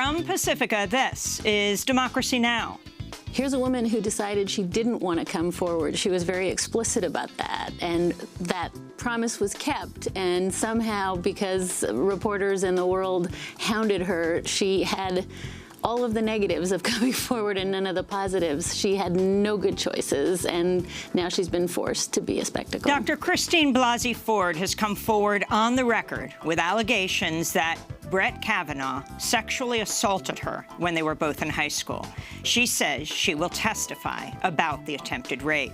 From Pacifica, this is Democracy Now! Here's a woman who decided she didn't want to come forward. She was very explicit about that, and that promise was kept. And somehow, because reporters in the world hounded her, she had all of the negatives of coming forward and none of the positives. She had no good choices, and now she's been forced to be a spectacle. Dr. Christine Blasey Ford has come forward on the record with allegations that Brett Kavanaugh sexually assaulted her when they were both in high school. She says she will testify about the attempted rape.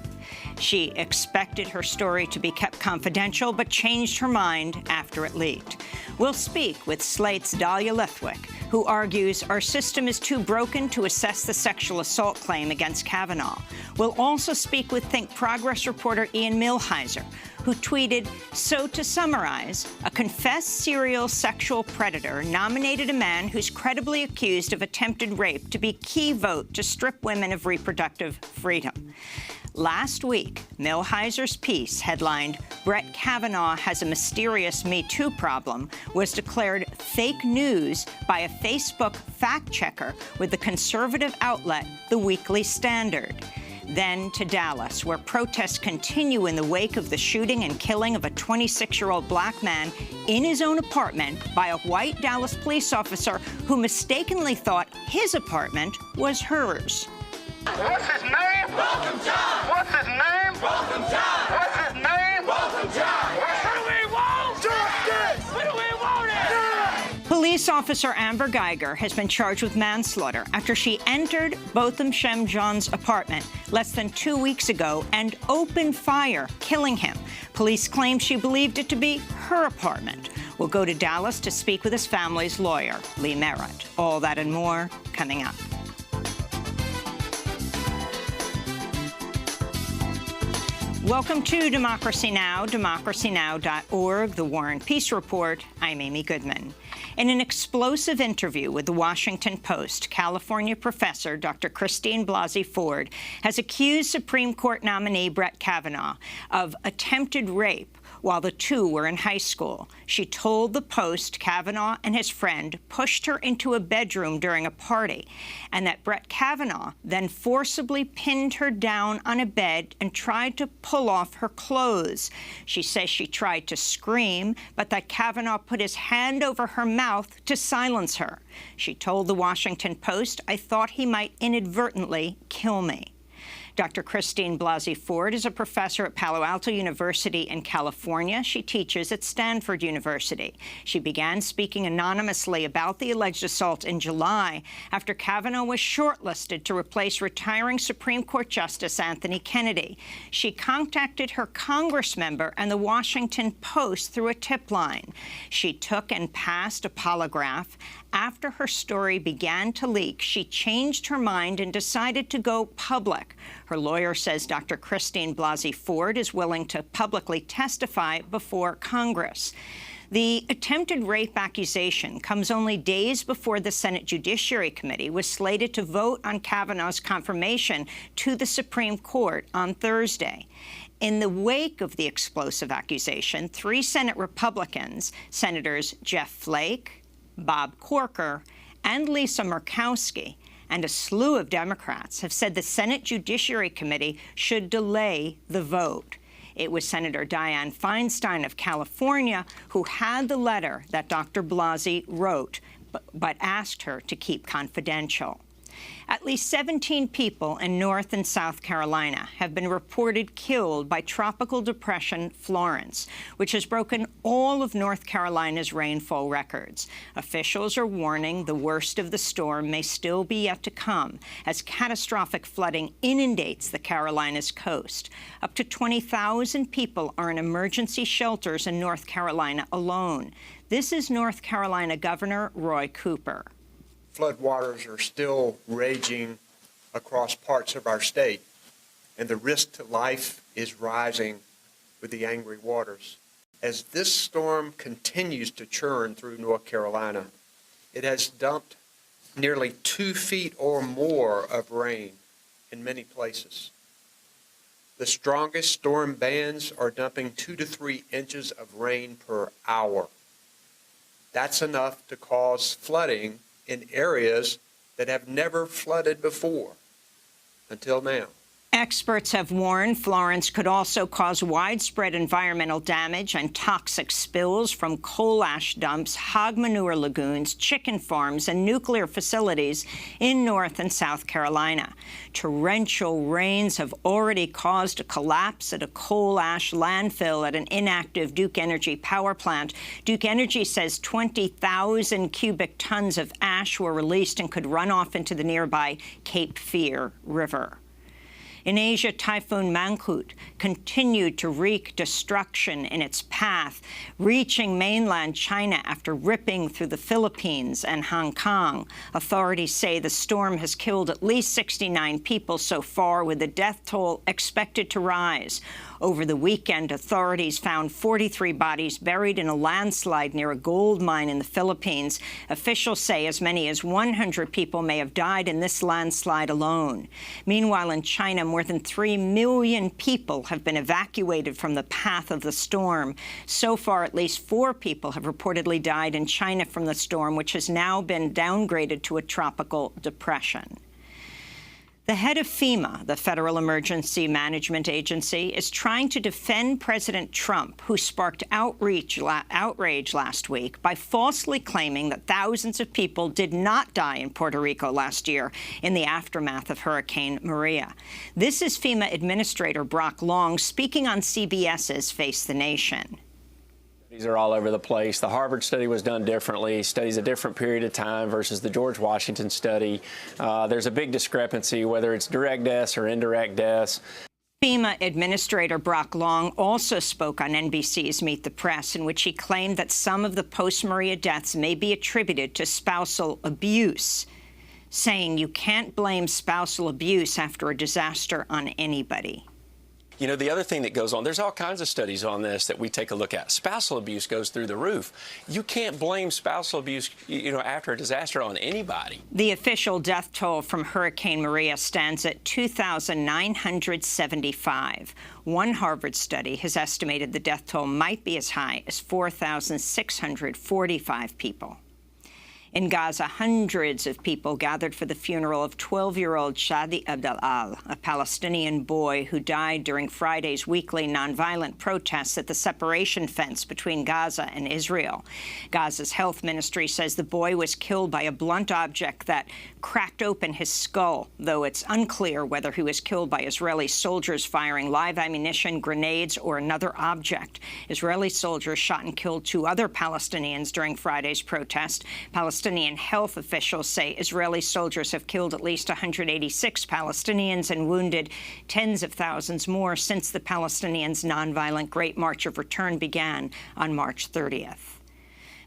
She expected her story to be kept confidential, but changed her mind after it leaked. We'll speak with Slate's Dahlia Lithwick, who argues our system is too broken to assess the sexual assault claim against Kavanaugh. We'll also speak with Think Progress reporter Ian Millhiser, who tweeted, "So to summarize, a confessed serial sexual predator nominated a man who's credibly accused of attempted rape to be key vote to strip women of reproductive freedom." Last week, Millhiser's piece, headlined, "Brett Kavanaugh has a mysterious Me Too problem," was declared fake news by a Facebook fact-checker with the conservative outlet The Weekly Standard. Then to Dallas, where protests continue in the wake of the shooting and killing of a 26-year-old black man in his own apartment by a white Dallas police officer who mistakenly thought his apartment was hers. What's his name? Welcome John. What's his name? Welcome John. What's his name? Welcome John. What do we want? Justice. What do we want? Police officer Amber Geiger has been charged with manslaughter after she entered Botham Shem John's apartment less than 2 weeks ago and opened fire, killing him. Police claim she believed it to be her apartment. We'll go to Dallas to speak with his family's lawyer, Lee Merritt. All that and more coming up. Welcome to Democracy Now!, democracynow.org, The War and Peace Report. I'm Amy Goodman. In an explosive interview with The Washington Post, California professor Dr. Christine Blasey Ford has accused Supreme Court nominee Brett Kavanaugh of attempted rape while the two were in high school. She told the Post Kavanaugh and his friend pushed her into a bedroom during a party, and that Brett Kavanaugh then forcibly pinned her down on a bed and tried to pull off her clothes. She says she tried to scream, but that Kavanaugh put his hand over her mouth to silence her. She told the Washington Post, "I thought he might inadvertently kill me." Dr. Christine Blasey Ford is a professor at Palo Alto University in California. She teaches at Stanford University. She began speaking anonymously about the alleged assault in July after Kavanaugh was shortlisted to replace retiring Supreme Court Justice Anthony Kennedy. She contacted her Congress member and the Washington Post through a tip line. She took and passed a polygraph. After her story began to leak, she changed her mind and decided to go public. Her lawyer says Dr. Christine Blasey Ford is willing to publicly testify before Congress. The attempted rape accusation comes only days before the Senate Judiciary Committee was slated to vote on Kavanaugh's confirmation to the Supreme Court on Thursday. In the wake of the explosive accusation, 3 Senate Republicans, Senators Jeff Flake, Bob Corker, and Lisa Murkowski, and a slew of Democrats have said the Senate Judiciary Committee should delay the vote. It was Senator Dianne Feinstein of California who had the letter that Dr. Blasey wrote, but asked her to keep confidential. At least 17 people in North and South Carolina have been reported killed by Tropical Depression Florence, which has broken all of North Carolina's rainfall records. Officials are warning the worst of the storm may still be yet to come as catastrophic flooding inundates the Carolinas coast. Up to 20,000 people are in emergency shelters in North Carolina alone. This is North Carolina Governor Roy Cooper. Floodwaters are still raging across parts of our state, and the risk to life is rising with the angry waters. As this storm continues to churn through North Carolina, it has dumped nearly 2 feet or more of rain in many places. The strongest storm bands are dumping 2 to 3 inches of rain per hour. That's enough to cause flooding in areas that have never flooded before until now. Experts have warned Florence could also cause widespread environmental damage and toxic spills from coal ash dumps, hog manure lagoons, chicken farms, and nuclear facilities in North and South Carolina. Torrential rains have already caused a collapse at a coal ash landfill at an inactive Duke Energy power plant. Duke Energy says 20,000 cubic tons of ash were released and could run off into the nearby Cape Fear River. In Asia, Typhoon Mangkhut continued to wreak destruction in its path, reaching mainland China after ripping through the Philippines and Hong Kong. Authorities say the storm has killed at least 69 people so far, with the death toll expected to rise. Over the weekend, authorities found 43 bodies buried in a landslide near a gold mine in the Philippines. Officials say as many as 100 people may have died in this landslide alone. Meanwhile, in China, more than 3 million people have been evacuated from the path of the storm. So far, at least 4 people have reportedly died in China from the storm, which has now been downgraded to a tropical depression. The head of FEMA, the Federal Emergency Management Agency, is trying to defend President Trump, who sparked outrage last week by falsely claiming that thousands of people did not die in Puerto Rico last year in the aftermath of Hurricane Maria. This is FEMA Administrator Brock Long speaking on CBS's Face the Nation. Studies are all over the place. The Harvard study was done differently, studies a different period of time versus the George Washington study. There's a big discrepancy, whether it's direct deaths or indirect deaths. FEMA Administrator Brock Long also spoke on NBC's Meet the Press, in which he claimed that some of the post-Maria deaths may be attributed to spousal abuse, saying you can't blame spousal abuse after a disaster on anybody. You know, the other thing that goes on, there's all kinds of studies on this that we take a look at. Spousal abuse goes through the roof. You can't blame spousal abuse, after a disaster on anybody. The official death toll from Hurricane Maria stands at 2,975. One Harvard study has estimated the death toll might be as high as 4,645 people. In Gaza, hundreds of people gathered for the funeral of 12-year-old Shadi Abdel-Al, a Palestinian boy who died during Friday's weekly nonviolent protests at the separation fence between Gaza and Israel. Gaza's health ministry says the boy was killed by a blunt object that cracked open his skull, though it's unclear whether he was killed by Israeli soldiers firing live ammunition, grenades, or another object. Israeli soldiers shot and killed 2 other Palestinians during Friday's protest. Palestinian health officials say Israeli soldiers have killed at least 186 Palestinians and wounded tens of thousands more since the Palestinians' nonviolent Great March of Return began on March 30th.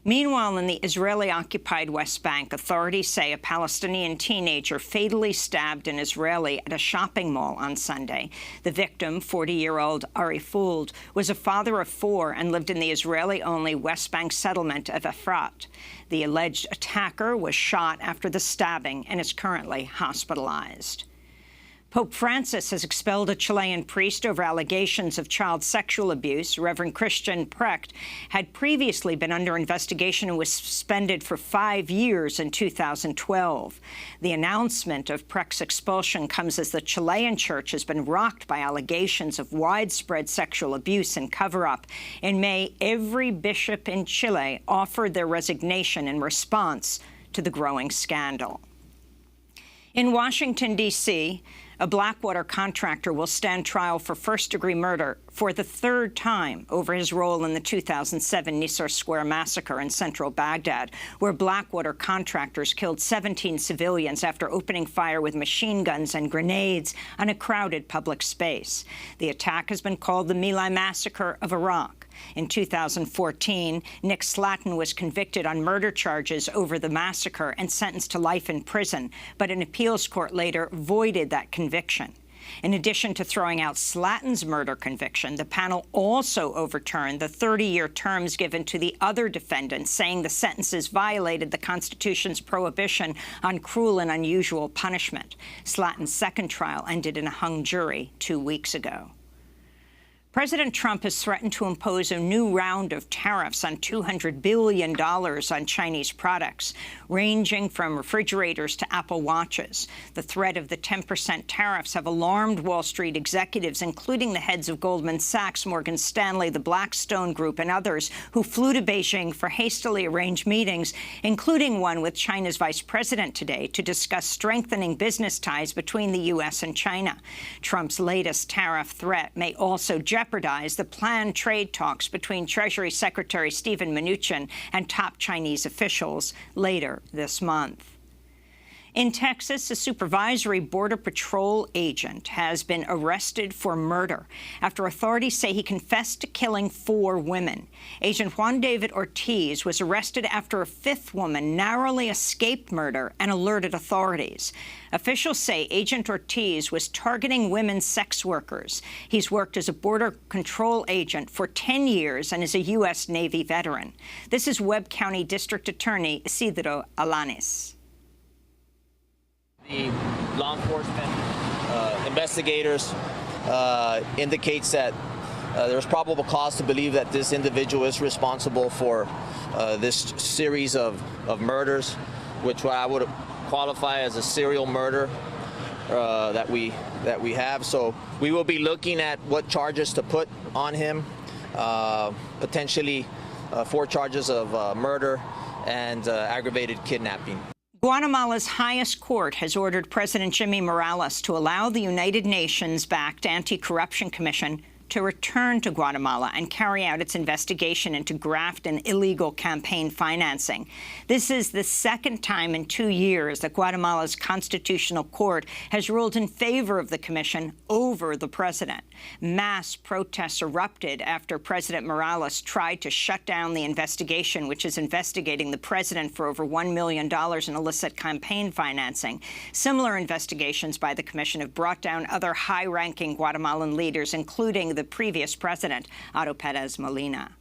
Meanwhile, in the Israeli-occupied West Bank, authorities say a Palestinian teenager fatally stabbed an Israeli at a shopping mall on Sunday. The victim, 40-year-old Ari Fuld, was a father of 4 and lived in the Israeli-only West Bank settlement of Efrat. The alleged attacker was shot after the stabbing and is currently hospitalized. Pope Francis has expelled a Chilean priest over allegations of child sexual abuse. Reverend Christian Precht had previously been under investigation and was suspended for 5 years in 2012. The announcement of Precht's expulsion comes as the Chilean church has been rocked by allegations of widespread sexual abuse and cover-up. In May, every bishop in Chile offered their resignation in response to the growing scandal. In Washington, D.C., a Blackwater contractor will stand trial for first-degree murder for the 3rd time over his role in the 2007 Nisour Square massacre in central Baghdad, where Blackwater contractors killed 17 civilians after opening fire with machine guns and grenades on a crowded public space. The attack has been called the My Lai Massacre of Iraq. In 2014, Nick Slatton was convicted on murder charges over the massacre and sentenced to life in prison, but an appeals court later voided that conviction. In addition to throwing out Slatton's murder conviction, the panel also overturned the 30-year terms given to the other defendants, saying the sentences violated the Constitution's prohibition on cruel and unusual punishment. Slatton's second trial ended in a hung jury 2 weeks ago. President Trump has threatened to impose a new round of tariffs on $200 billion on Chinese products, ranging from refrigerators to Apple Watches. The threat of the 10% tariffs have alarmed Wall Street executives, including the heads of Goldman Sachs, Morgan Stanley, the Blackstone Group, and others who flew to Beijing for hastily arranged meetings, including one with China's vice president today to discuss strengthening business ties between the U.S. and China. Trump's latest tariff threat may also jeopardize the planned trade talks between Treasury Secretary Steven Mnuchin and top Chinese officials later this month. In Texas, a supervisory Border Patrol agent has been arrested for murder after authorities say he confessed to killing 4 women. Agent Juan David Ortiz was arrested after a 5th woman narrowly escaped murder and alerted authorities. Officials say Agent Ortiz was targeting women sex workers. He's worked as a Border Control agent for 10 years and is a U.S. Navy veteran. This is Webb County District Attorney Isidro Alanis. The law enforcement investigators indicates that there's probable cause to believe that this individual is responsible for this series of murders, which I would qualify as a serial murder that we have. So we will be looking at what charges to put on him, potentially 4 charges of murder and aggravated kidnapping. Guatemala's highest court has ordered President Jimmy Morales to allow the United Nations-backed Anti-Corruption Commission to return to Guatemala and carry out its investigation into graft and illegal campaign financing. This is the second time in 2 years that Guatemala's Constitutional Court has ruled in favor of the commission over the president. Mass protests erupted after President Morales tried to shut down the investigation, which is investigating the president for over $1 million in illicit campaign financing. Similar investigations by the commission have brought down other high-ranking Guatemalan leaders, including the previous president, Otto Perez Molina.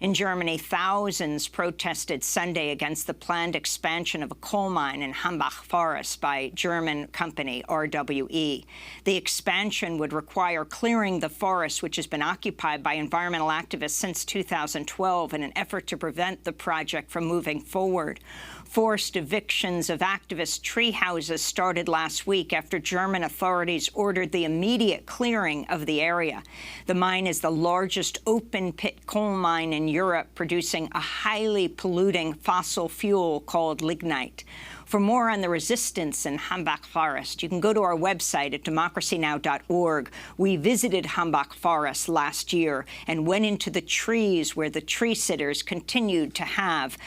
In Germany, thousands protested Sunday against the planned expansion of a coal mine in Hambach Forest by German company RWE. The expansion would require clearing the forest, which has been occupied by environmental activists since 2012, in an effort to prevent the project from moving forward. Forced evictions of activist tree houses started last week after German authorities ordered the immediate clearing of the area. The mine is the largest open-pit coal mine in Europe, producing a highly polluting fossil fuel called lignite. For more on the resistance in Hambach Forest, you can go to our website at democracynow.org. We visited Hambach Forest last year and went into the trees where the tree sitters continued to have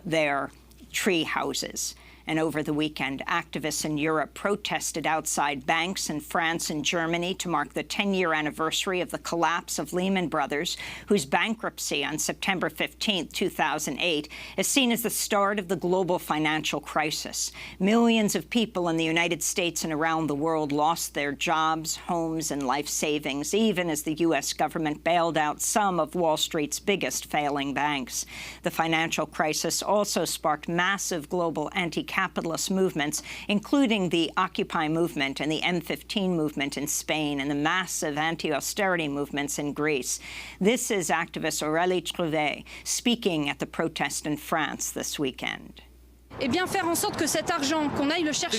their tree houses. And over the weekend, activists in Europe protested outside banks in France and Germany to mark the 10-year anniversary of the collapse of Lehman Brothers, whose bankruptcy on September 15, 2008, is seen as the start of the global financial crisis. Millions of people in the United States and around the world lost their jobs, homes, and life savings, even as the U.S. government bailed out some of Wall Street's biggest failing banks. The financial crisis also sparked massive global anti-capitalist movements, including the Occupy movement and the M15 movement in Spain and the massive anti-austerity movements in Greece. This is activist Aurélie Trouvé speaking at the protest in France this weekend. The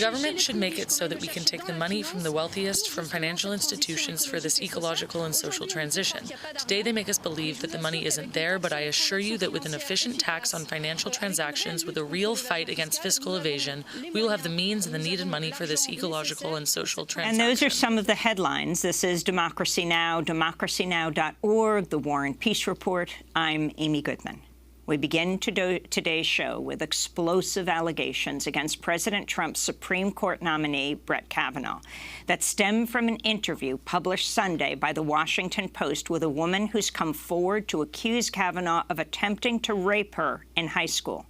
government should make it so that we can take the money from the wealthiest from financial institutions for this ecological and social transition. Today they make us believe that the money isn't there, but I assure you that with an efficient tax on financial transactions, with a real fight against fiscal evasion, we will have the means and the needed money for this ecological and social transition. And those are some of the headlines. This is Democracy Now!, democracynow.org, The War and Peace Report. I'm Amy Goodman. We begin today's show with explosive allegations against President Trump's Supreme Court nominee, Brett Kavanaugh, that stem from an interview published Sunday by the Washington Post with a woman who's come forward to accuse Kavanaugh of attempting to rape her in high school.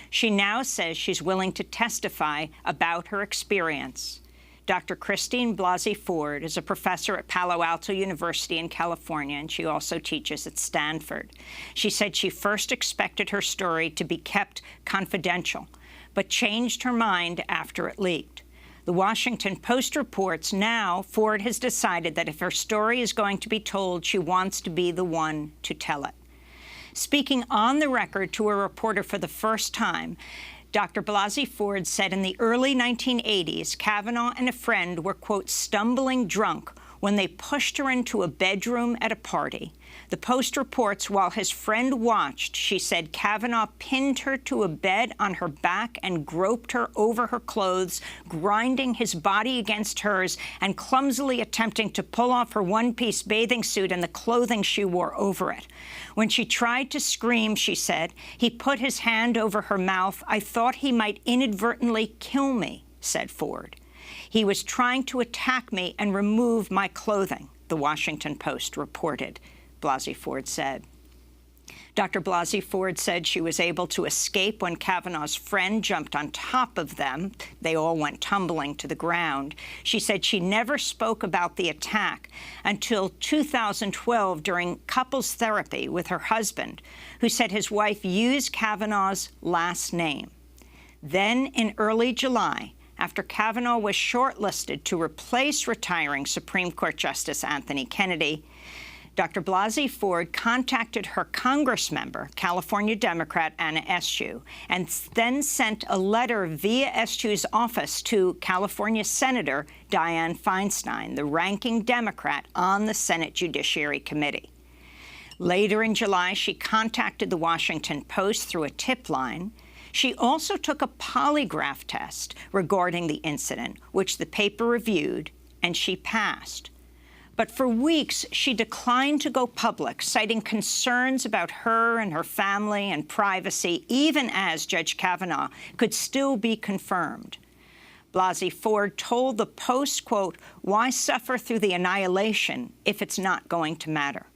She now says she's willing to testify about her experience. Dr. Christine Blasey Ford is a professor at Palo Alto University in California, and she also teaches at Stanford. She said she first expected her story to be kept confidential, but changed her mind after it leaked. The The Washington Post reports now Ford has decided that if her story is going to be told, she wants to be the one to tell it. Speaking on the record to a reporter for the first time, Dr. Blasey Ford said in the early 1980s, Kavanaugh and a friend were, quote, stumbling drunk when they pushed her into a bedroom at a party. The Post reports while his friend watched, she said Kavanaugh pinned her to a bed on her back and groped her over her clothes, grinding his body against hers and clumsily attempting to pull off her one-piece bathing suit and the clothing she wore over it. When she tried to scream, she said, he put his hand over her mouth. I thought he might inadvertently kill me, said Ford. He was trying to attack me and remove my clothing, the Washington Post reported, Blasey Ford said. Dr. Blasey Ford said she was able to escape when Kavanaugh's friend jumped on top of them. They all went tumbling to the ground. She said she never spoke about the attack until 2012 during couples therapy with her husband, who said his wife used Kavanaugh's last name. Then, in early July, after Kavanaugh was shortlisted to replace retiring Supreme Court Justice Anthony Kennedy, Dr. Blasey Ford contacted her Congress member, California Democrat Anna Eshoo, and then sent a letter via Eshoo's office to California Senator Dianne Feinstein, the ranking Democrat on the Senate Judiciary Committee. Later in July, she contacted the Washington Post through a tip line. She also took a polygraph test regarding the incident, which the paper reviewed, and she passed. But for weeks, she declined to go public, citing concerns about her and her family and privacy, even as Judge Kavanaugh could still be confirmed. Blasey Ford told the Post, quote, why suffer through the annihilation if it's not going to matter?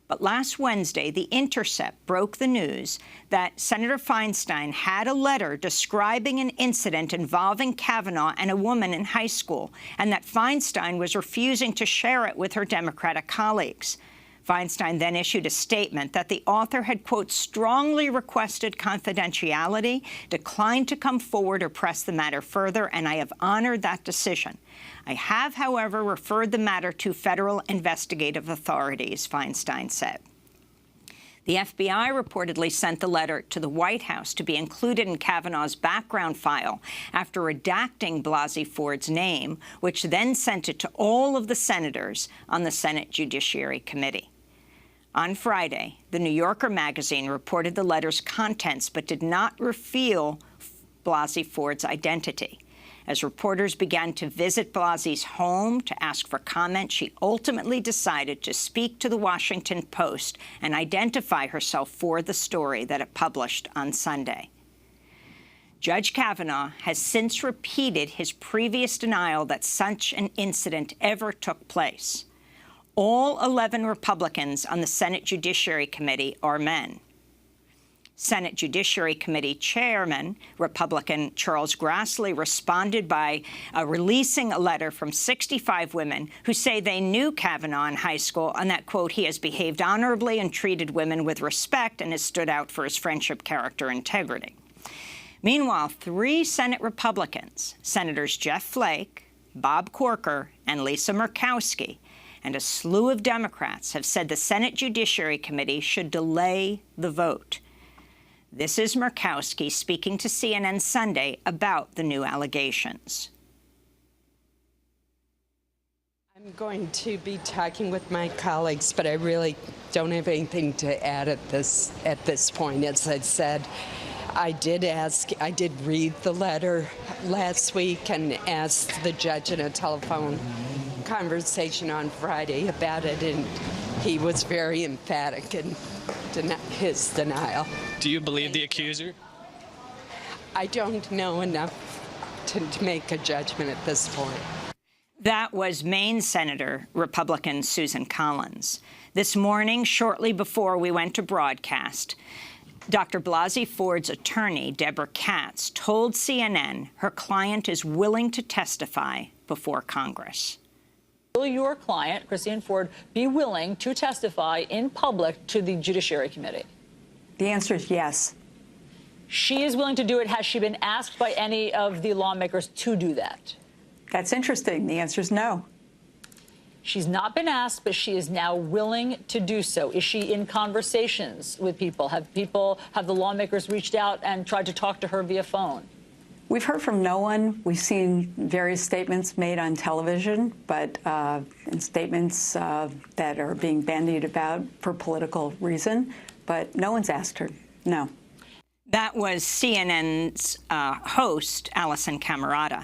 But last Wednesday, The Intercept broke the news that Senator Feinstein had a letter describing an incident involving Kavanaugh and a woman in high school, and that Feinstein was refusing to share it with her Democratic colleagues. Feinstein then issued a statement that the author had, quote, strongly requested confidentiality, declined to come forward or press the matter further, and I have honored that decision. I have, however, referred the matter to federal investigative authorities, Feinstein said. The FBI reportedly sent the letter to the White House to be included in Kavanaugh's background file after redacting Blasey Ford's name, which then sent it to all of the senators on the Senate Judiciary Committee. On Friday, The New Yorker magazine reported the letter's contents but did not reveal Blasey Ford's identity. As reporters began to visit Blasey's home to ask for comment, she ultimately decided to speak to the Washington Post and identify herself for the story that it published on Sunday. Judge Kavanaugh has since repeated his previous denial that such an incident ever took place. All 11 Republicans on the Senate Judiciary Committee are men. Senate Judiciary Committee Chairman, Republican Charles Grassley, responded by releasing a letter from 65 women who say they knew Kavanaugh in high school and that, quote, he has behaved honorably and treated women with respect and has stood out for his friendship, character, integrity. Meanwhile, 3 Senate Republicans, Senators Jeff Flake, Bob Corker, and Lisa Murkowski, and a slew of Democrats have said the Senate Judiciary Committee should delay the vote. This is Murkowski speaking to CNN Sunday about the new allegations. I'm going to be talking with my colleagues, but I really don't have anything to add at this point. As I said, I did read the letter last week and asked the judge in a telephone conversation on Friday about it, and he was very emphatic in his denial. Do you believe the accuser? I don't know enough to make a judgment at this point. That was Maine Senator Republican Susan Collins. This morning, shortly before we went to broadcast, Dr. Blasey Ford's attorney, Deborah Katz, told CNN her client is willing to testify before Congress. Will your client, Christine Ford, be willing to testify in public to the Judiciary Committee? The answer is yes. She is willing to do it. Has she been asked by any of the lawmakers to do that? That's interesting. The answer is no. She's not been asked, but she is now willing to do so. Is she in conversations with people? Have the lawmakers reached out and tried to talk to her via phone? We've heard from no one. We've seen various statements made on television, but and statements that are being bandied about for political reason, but no one's asked her. No. That was CNN's host, Alison Camerata,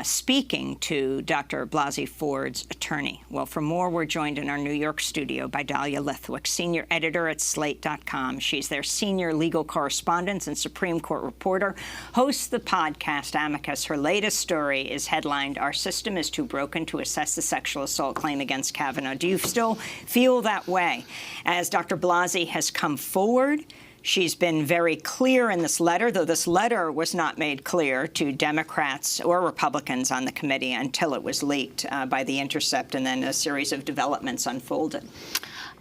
speaking to Dr. Blasey Ford's attorney. Well, for more, we're joined in our New York studio by Dahlia Lithwick, senior editor at Slate.com. She's their senior legal correspondent and Supreme Court reporter, hosts the podcast Amicus. Her latest story is headlined, "Our System is Too Broken to Assess the Sexual Assault Claim Against Kavanaugh." Do you still feel that way? As Dr. Blasey has come forward, she's been very clear in this letter, though this letter was not made clear to Democrats or Republicans on the committee until it was leaked by The Intercept, and then a series of developments unfolded.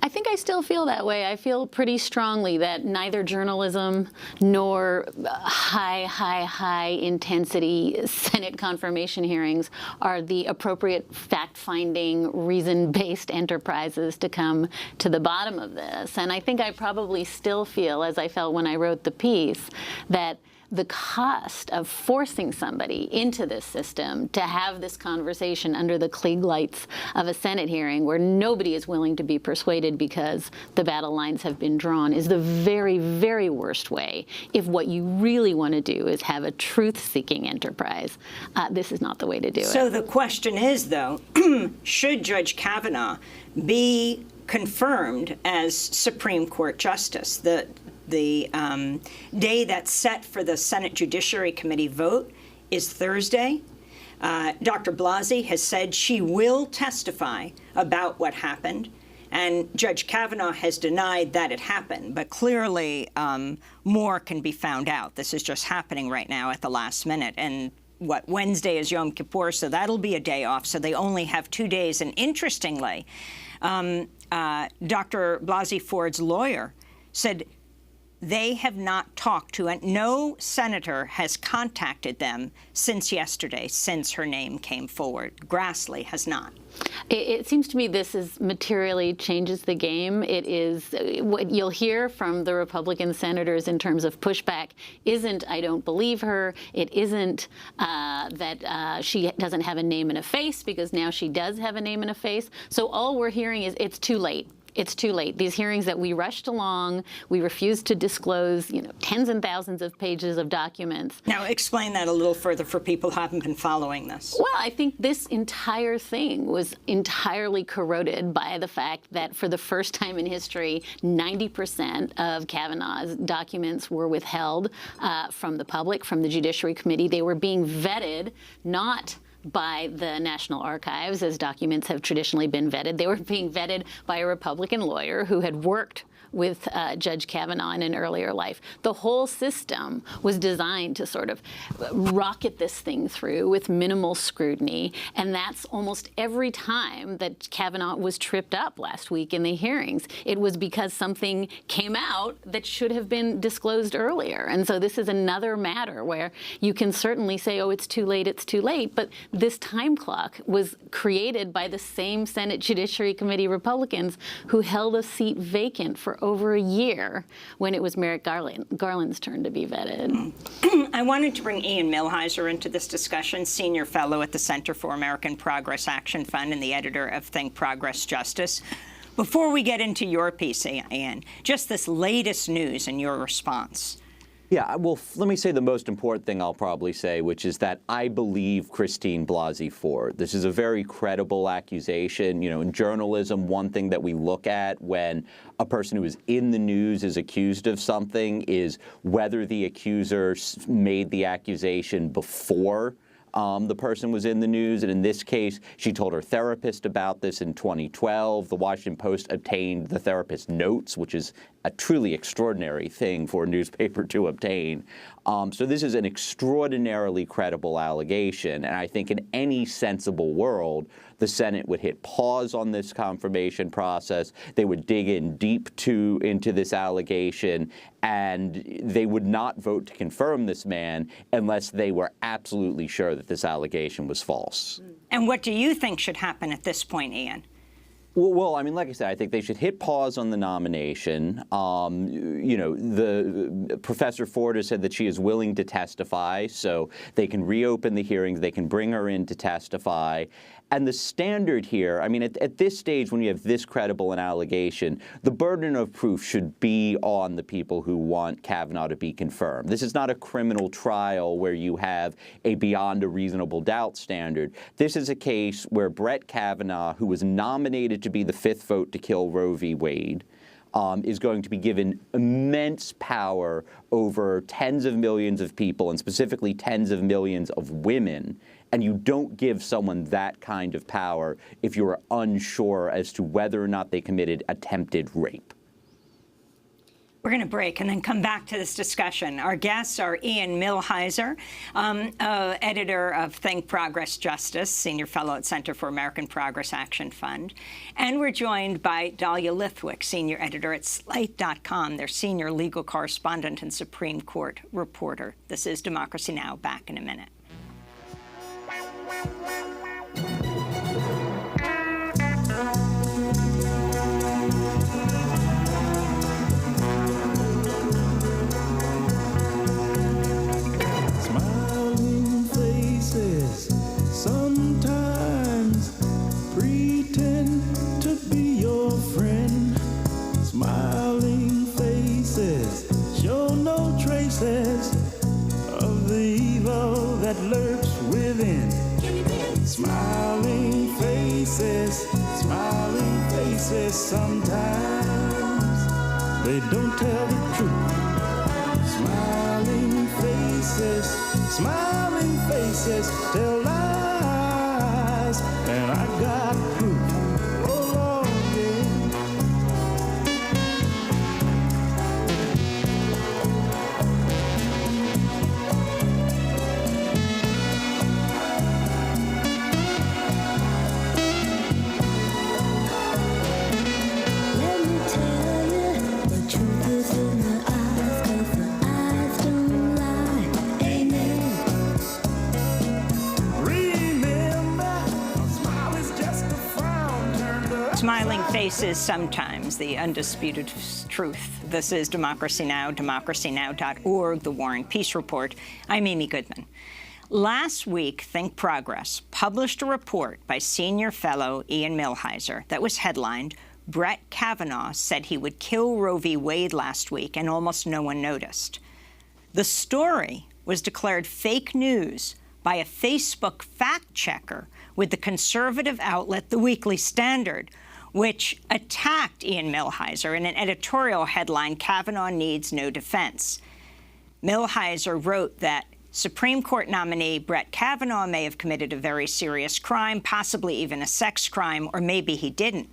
I think I still feel that way. I feel pretty strongly that neither journalism nor high intensity Senate confirmation hearings are the appropriate fact-finding, reason-based enterprises to come to the bottom of this. And I think I probably still feel, as I felt when I wrote the piece, that the cost of forcing somebody into this system to have this conversation under the Klieg lights of a Senate hearing where nobody is willing to be persuaded because the battle lines have been drawn is the very, very worst way. If what you really want to do is have a truth-seeking enterprise, this is not the way to do it. So the question is, though, should Judge Kavanaugh be confirmed as Supreme Court Justice? The day that's set for the Senate Judiciary Committee vote is Thursday. Dr. Blasey has said she will testify about what happened, and Judge Kavanaugh has denied that it happened. But clearly, more can be found out. This is just happening right now at the last minute. And Wednesday is Yom Kippur, so that'll be a day off. So they only have 2 days. And interestingly, Dr. Blasey Ford's lawyer said they have not talked to it. No senator has contacted them since yesterday, since her name came forward. Grassley has not. It seems to me this is materially changes the game. It is what you'll hear from the Republican senators in terms of pushback isn't, I don't believe her. It isn't that she doesn't have a name and a face, because now she does have a name and a face. So all we're hearing is it's too late. It's too late. These hearings that we rushed along, we refused to disclose, tens and thousands of pages of documents. Now, explain that a little further for people who haven't been following this. Well, I think this entire thing was entirely corroded by the fact that for the first time in history, 90% of Kavanaugh's documents were withheld from the public, from the Judiciary Committee. They were being vetted, not by the National Archives, as documents have traditionally been vetted. They were being vetted by a Republican lawyer who had worked with Judge Kavanaugh in an earlier life. The whole system was designed to sort of rocket this thing through with minimal scrutiny, and that's almost every time that Kavanaugh was tripped up last week in the hearings. It was because something came out that should have been disclosed earlier. And so this is another matter where you can certainly say, oh, it's too late, but this time clock was created by the same Senate Judiciary Committee Republicans who held a seat vacant for over a year when it was Merrick Garland's turn to be vetted. I wanted to bring Ian Millhiser into this discussion, senior fellow at the Center for American Progress Action Fund and the editor of Think Progress Justice. Before we get into your piece, Ian, just this latest news and your response. Yeah, well, let me say the most important thing I'll probably say, which is that I believe Christine Blasey Ford. This is a very credible accusation. In journalism, one thing that we look at when a person who is in the news is accused of something is whether the accuser made the accusation before the person was in the news. And in this case, she told her therapist about this in 2012. The Washington Post obtained the therapist's notes, which is a truly extraordinary thing for a newspaper to obtain. So this is an extraordinarily credible allegation, and I think in any sensible world, the Senate would hit pause on this confirmation process. They would dig in deep into this allegation, and they would not vote to confirm this man unless they were absolutely sure that this allegation was false. And what do you think should happen at this point, Ian? Well, I mean, like I said, I think they should hit pause on the nomination. You know, the Professor Ford has said that she is willing to testify, so they can reopen the hearings. They can bring her in to testify. And the standard here, I mean, at this stage, when you have this credible an allegation, the burden of proof should be on the people who want Kavanaugh to be confirmed. This is not a criminal trial where you have a beyond a reasonable doubt standard. This is a case where Brett Kavanaugh, who was nominated to be the fifth vote to kill Roe v. Wade, is going to be given immense power over tens of millions of people, and specifically tens of millions of women. And you don't give someone that kind of power if you're unsure as to whether or not they committed attempted rape. We're going to break and then come back to this discussion. Our guests are Ian Millhiser, editor of Think Progress Justice, senior fellow at Center for American Progress Action Fund. And we're joined by Dahlia Lithwick, senior editor at Slate.com, their senior legal correspondent and Supreme Court reporter. This is Democracy Now! Back in a minute. Smiling faces sometimes pretend to be your friend. Smiling faces show no traces of the evil that lurks within. Smiling faces sometimes they don't tell the truth. Smiling faces tell lies, and I got proof. Oh Lord, Smiling faces sometimes, the undisputed truth. This is Democracy Now!, democracynow.org, the War and Peace Report. I'm Amy Goodman. Last week, Think Progress published a report by senior fellow Ian Millhiser that was headlined, Brett Kavanaugh said he would kill Roe v. Wade last week, and almost no one noticed. The story was declared fake news by a Facebook fact-checker with the conservative outlet The Weekly Standard, which attacked Ian Millhiser in an editorial headline, Kavanaugh Needs No Defense. Millhiser wrote that Supreme Court nominee Brett Kavanaugh may have committed a very serious crime, possibly even a sex crime, or maybe he didn't.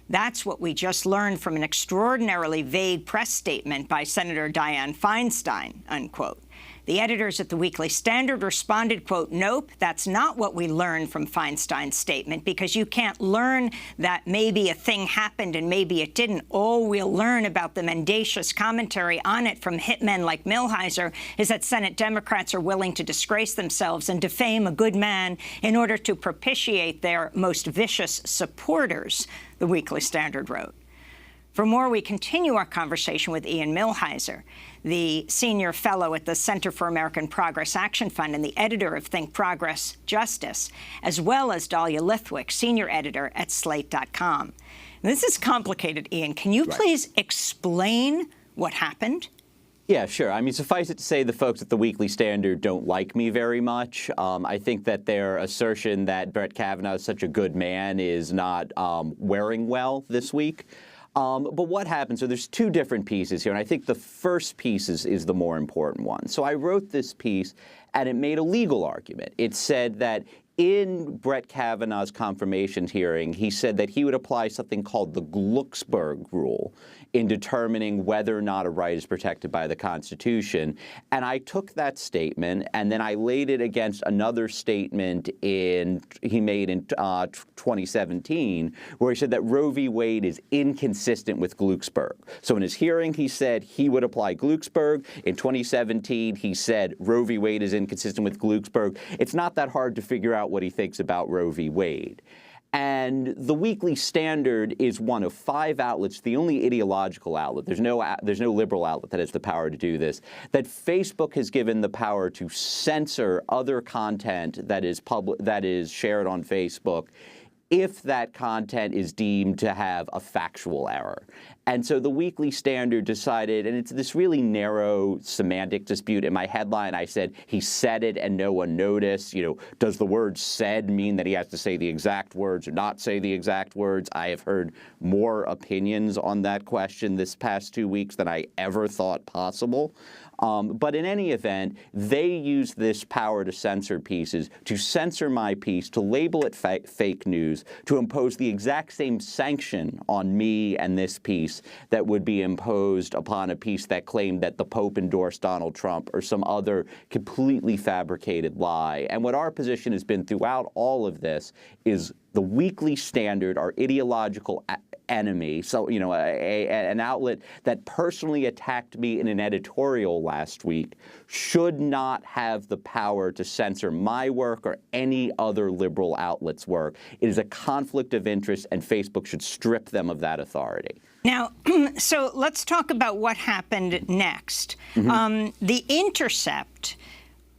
That's what we just learned from an extraordinarily vague press statement by Senator Dianne Feinstein, unquote. The editors at the Weekly Standard responded, quote, nope, that's not what we learned from Feinstein's statement, because you can't learn that maybe a thing happened and maybe it didn't. All we'll learn about the mendacious commentary on it from hitmen like Millhiser is that Senate Democrats are willing to disgrace themselves and defame a good man in order to propitiate their most vicious supporters, the Weekly Standard wrote. For more, we continue our conversation with Ian Millhiser, the senior fellow at the Center for American Progress Action Fund and the editor of Think Progress Justice, as well as Dahlia Lithwick, senior editor at Slate.com. This is complicated, Ian. Can you please explain what happened? Yeah, sure. I mean, suffice it to say the folks at the Weekly Standard don't like me very much. I think that their assertion that Brett Kavanaugh is such a good man is not wearing well this week. But what happened? So there's two different pieces here, and I think the first piece is the more important one. So I wrote this piece and it made a legal argument. It said that in Brett Kavanaugh's confirmation hearing, he said that he would apply something called the Glucksberg rule in determining whether or not a right is protected by the Constitution. And I took that statement and then I laid it against another statement he made in 2017, where he said that Roe v. Wade is inconsistent with Glucksberg. So in his hearing, he said he would apply Glucksberg. In 2017, he said Roe v. Wade is inconsistent with Glucksberg. It's not that hard to figure out what he thinks about Roe v. Wade. And the Weekly Standard is one of 5 outlets, the only ideological outlet, there's no liberal outlet that has the power to do this, that Facebook has given the power to censor other content that is shared on Facebook if that content is deemed to have a factual error. And so the Weekly Standard decided, and it's this really narrow semantic dispute. In my headline, I said, he said it and no one noticed. Does the word said mean that he has to say the exact words or not say the exact words? I have heard more opinions on that question this past 2 weeks than I ever thought possible. But in any event, they use this power to censor pieces, to censor my piece, to label it fake news, to impose the exact same sanction on me and this piece that would be imposed upon a piece that claimed that the Pope endorsed Donald Trump or some other completely fabricated lie. And what our position has been throughout all of this is the Weekly Standard, our ideological enemy, so, an outlet that personally attacked me in an editorial last week, should not have the power to censor my work or any other liberal outlet's work. It is a conflict of interest, and Facebook should strip them of that authority. Now, so let's talk about what happened next. The Intercept,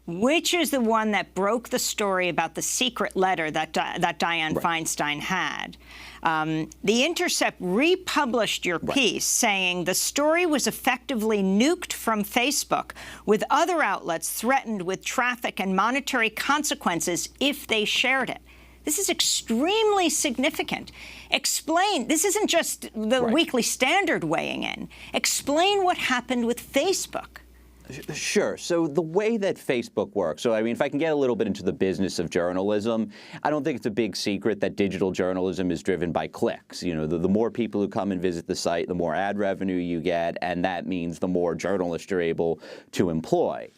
which is the one that broke the story about the secret letter that Dianne Feinstein had. The Intercept republished your piece saying the story was effectively nuked from Facebook, with other outlets threatened with traffic and monetary consequences if they shared it. This is extremely significant. Explain. This isn't just the Weekly Standard weighing in. Explain what happened with Facebook. Sure. So the way that Facebook works, so I mean, if I can get a little bit into the business of journalism, I don't think it's a big secret that digital journalism is driven by clicks. The more people who come and visit the site, the more ad revenue you get, and that means the more journalists you're able to employ.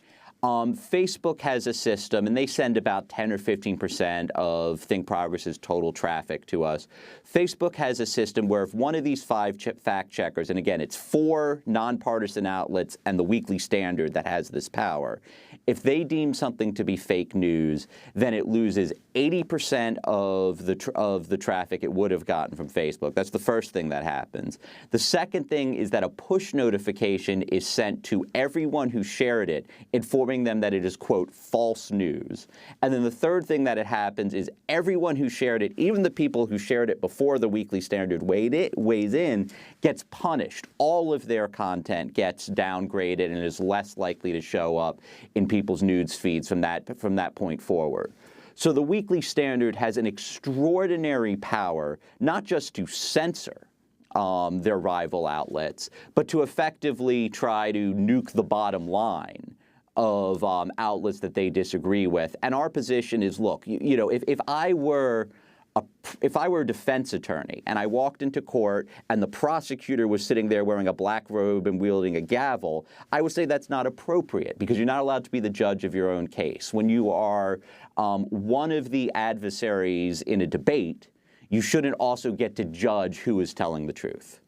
Facebook has a system, and they send about 10 or 15% of Think Progress's total traffic to us. Facebook has a system where if one of these 5 fact checkers, and again, it's 4 nonpartisan outlets and the Weekly Standard that has this power, if they deem something to be fake news, then it loses 80% of the traffic it would have gotten from Facebook. That's the first thing that happens. The second thing is that a push notification is sent to everyone who shared it, informing them that it is, quote, false news. And then the third thing that happens is everyone who shared it, even the people who shared it before the Weekly Standard weighs in, gets punished. All of their content gets downgraded and is less likely to show up in people's news feeds from that point forward. So the Weekly Standard has an extraordinary power, not just to censor their rival outlets, but to effectively try to nuke the bottom line of outlets that they disagree with. And our position is, look, if I were a defense attorney and I walked into court and the prosecutor was sitting there wearing a black robe and wielding a gavel, I would say that's not appropriate because you're not allowed to be the judge of your own case. When you are one of the adversaries in a debate, you shouldn't also get to judge who is telling the truth.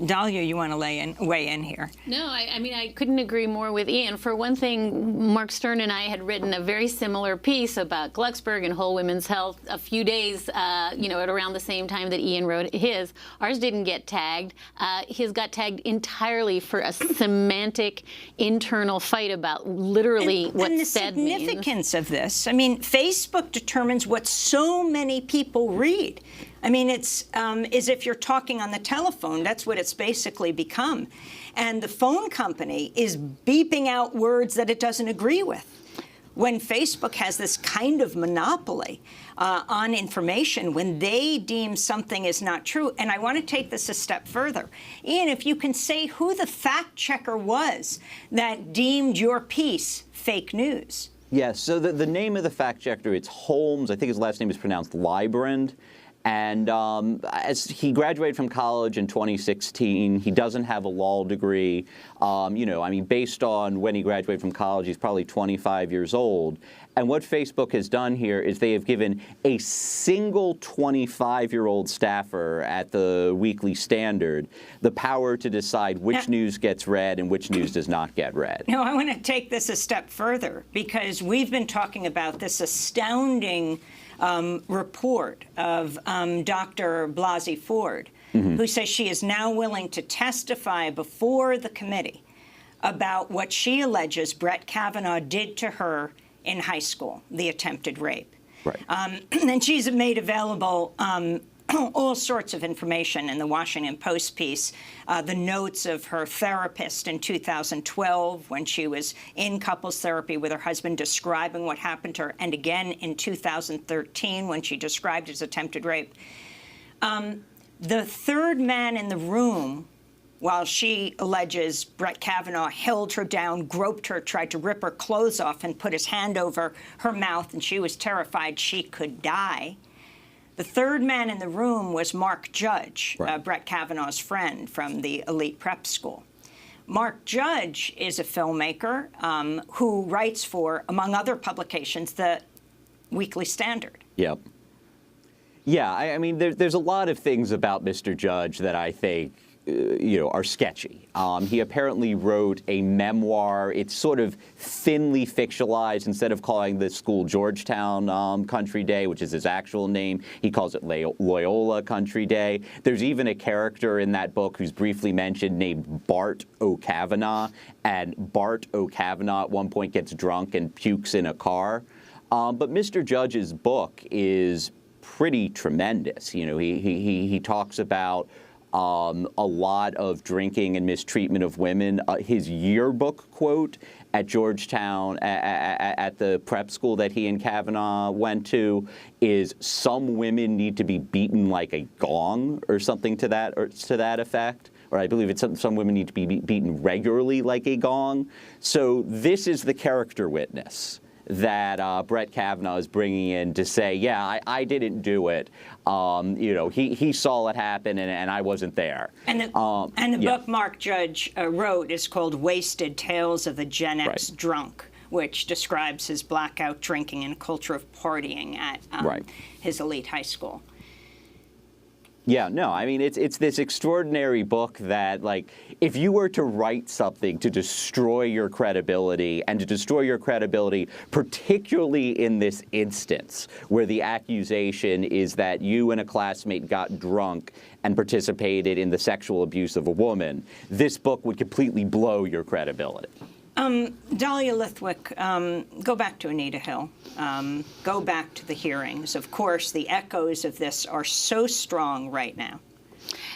Dahlia, you want to weigh in here? No, I mean, I couldn't agree more with Ian. For one thing, Mark Stern and I had written a very similar piece about Glucksberg and Whole Women's Health a few days, at around the same time that Ian wrote his. Ours didn't get tagged. His got tagged entirely for a semantic internal fight about literally what said means. And the significance of this, I mean, Facebook determines what so many people read. I mean, it's as if you're talking on the telephone. That's what it's basically become. And the phone company is beeping out words that it doesn't agree with. When Facebook has this kind of monopoly on information, when they deem something is not true, and I want to take this a step further. Ian, if you can say who the fact checker was that deemed your piece fake news. Yes, so the name of the fact checker, it's Holmes. I think his last name is pronounced Librand. And as he graduated from college in 2016, he doesn't have a law degree. Based on when he graduated from college, he's probably 25 years old. And what Facebook has done here is they have given a single 25-year-old staffer at the Weekly Standard the power to decide which news gets read and which news does not get read. No, I want to take this a step further, because we've been talking about this astounding report of Dr. Blasey Ford, who says she is now willing to testify before the committee about what she alleges Brett Kavanaugh did to her in high school, the attempted rape. Right. And she's made available all sorts of information in the Washington Post piece, the notes of her therapist in 2012 when she was in couples therapy with her husband describing what happened to her, and again in 2013 when she described his attempted rape. The third man in the room, while she alleges Brett Kavanaugh held her down, groped her, tried to rip her clothes off, and put his hand over her mouth, and she was terrified she could die. The third man in the room was Mark Judge, right. Brett Kavanaugh's friend from the elite prep school. Mark Judge is a filmmaker who writes for, among other publications, the Weekly Standard. Yep. Yeah, I mean, there's a lot of things about Mr. Judge that I think are sketchy. He apparently wrote a memoir. It's sort of thinly fictionalized. Instead of calling the school Georgetown Country Day, which is his actual name, he calls it Loyola Country Day. There's even a character in that book who's briefly mentioned named Bart O'Kavanaugh, and Bart O'Kavanaugh at one point gets drunk and pukes in a car. But Mr. Judge's book is pretty tremendous. He talks about a lot of drinking and mistreatment of women. His yearbook quote at Georgetown, at the prep school that he and Kavanaugh went to, is "Some women need to be beaten like a gong," or something to that effect. Or I believe it's some women need to be beaten regularly like a gong. So this is the character witness that Brett Kavanaugh is bringing in to say, yeah, I didn't do it. He saw it happen, and I wasn't there. And the book Mark Judge wrote is called Wasted Tales of the Gen X Drunk, which describes his blackout drinking and culture of partying at his elite high school. Yeah, no, I mean, it's this extraordinary book that, like, if you were to write something to destroy your credibility, and to destroy your credibility, particularly in this instance, where the accusation is that you and a classmate got drunk and participated in the sexual abuse of a woman, this book would completely blow your credibility. Dahlia Lithwick, go back to Anita Hill. Go back to the hearings. Of course, the echoes of this are so strong right now.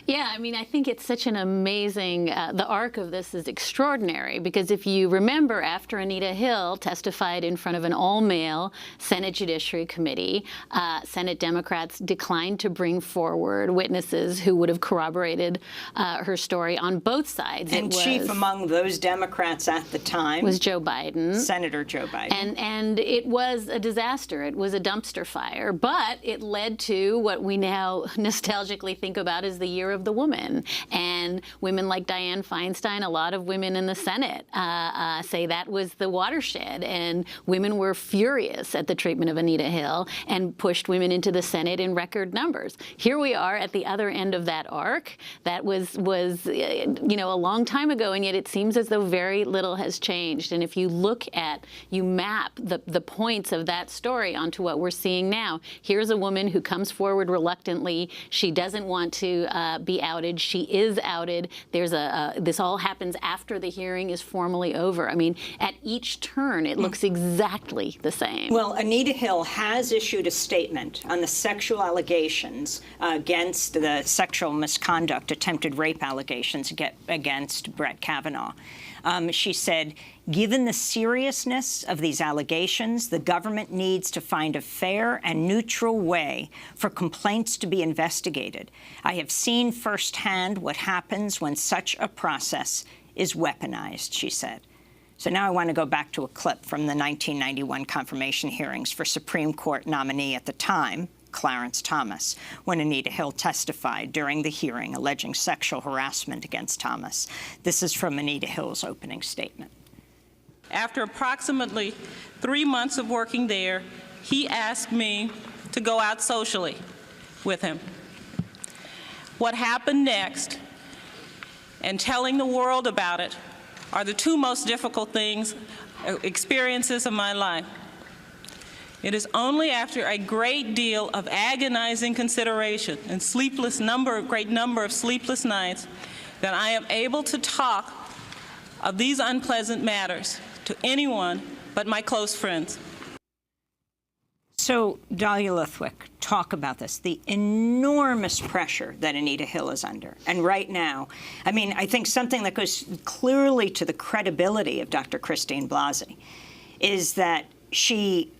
Yeah, I mean, I think it's such an amazing, the arc of this is extraordinary, because if you remember, after Anita Hill testified in front of an all-male Senate Judiciary Committee, Senate Democrats declined to bring forward witnesses who would have corroborated her story on both sides. And chief among those Democrats at the time was Joe Biden. Senator Joe Biden. And it was a disaster. It was a dumpster fire. But it led to what we now nostalgically think about as the year of the woman. And women like Dianne Feinstein, a lot of women in the Senate say that was the watershed. And women were furious at the treatment of Anita Hill and pushed women into the Senate in record numbers. Here we are at the other end of that arc. That was a long time ago, and yet it seems as though very little has changed. And if you map the points of that story onto what we're seeing now, here's a woman who comes forward reluctantly. She doesn't want to be outed. She is outed. There's this all happens after the hearing is formally over. I mean, at each turn, it looks exactly the same. Well, Anita Hill has issued a statement on the sexual allegations against the sexual misconduct, attempted rape allegations against Brett Kavanaugh. She said, given the seriousness of these allegations, the government needs to find a fair and neutral way for complaints to be investigated. I have seen firsthand what happens when such a process is weaponized, she said. So now I want to go back to a clip from the 1991 confirmation hearings for Supreme Court nominee at the time, Clarence Thomas, when Anita Hill testified during the hearing alleging sexual harassment against Thomas. This is from Anita Hill's opening statement. After approximately 3 months of working there, he asked me to go out socially with him. What happened next and telling the world about it are the two most difficult experiences of my life. It is only after a great deal of agonizing consideration and great number of sleepless nights that I am able to talk of these unpleasant matters to anyone but my close friends. So, Dahlia Lithwick, talk about this, the enormous pressure that Anita Hill is under. And right now, I mean, I think something that goes clearly to the credibility of Dr. Christine Blasey is that she